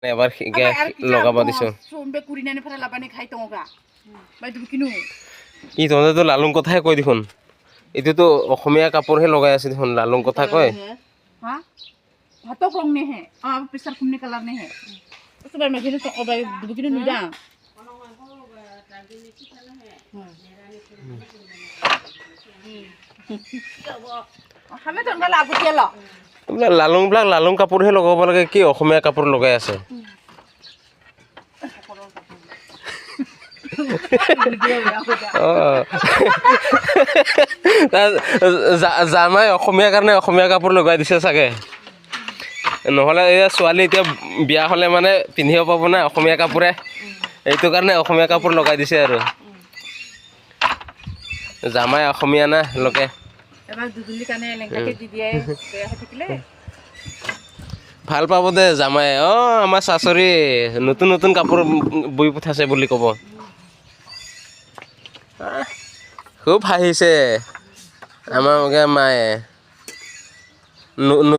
এবাৰ লগাব দিছোঁ ই তহঁতেতো লালুং কথাহে কয় দেখোন এইটোতো অসমীয়া কাপোৰহে লগাই আছে দেখোন লালুং কথা কয় भातों को नहीं है आप पिसर कुमने कलर नहीं है उस बार मैं गिने तो अब दुबकिने नुदा हमें तो उनका लागू किया लो লালুং বিলাক লালুং কাপোৰহে লগাব লাগে কি অসমীয়া কাপোৰ লগাই আছে জামাই অসমীয়া কাৰণে অসমীয়া কাপোৰ লগাই দিছে চাগে নহ'লে এই ছোৱালী এতিয়া বিয়া হ'লে মানে পিন্ধিব পাব না অসমীয়া কাপোৰে এইটো কাৰণে অসমীয়া কাপোৰ লগাই দিছে আৰু জামাই অসমীয়া না লোকে এবাৰ দুদুলি কানে এলেংকাকে দি দিয়ে বেয়া হৈ থাকিলে ভাল পাব দে জামাই আমাৰ চাচৰি নতুন নতুন কাপোৰ বৈ পঠাইছে বুলি ক'ব খুব হাঁহিছে আমাৰ মায়ে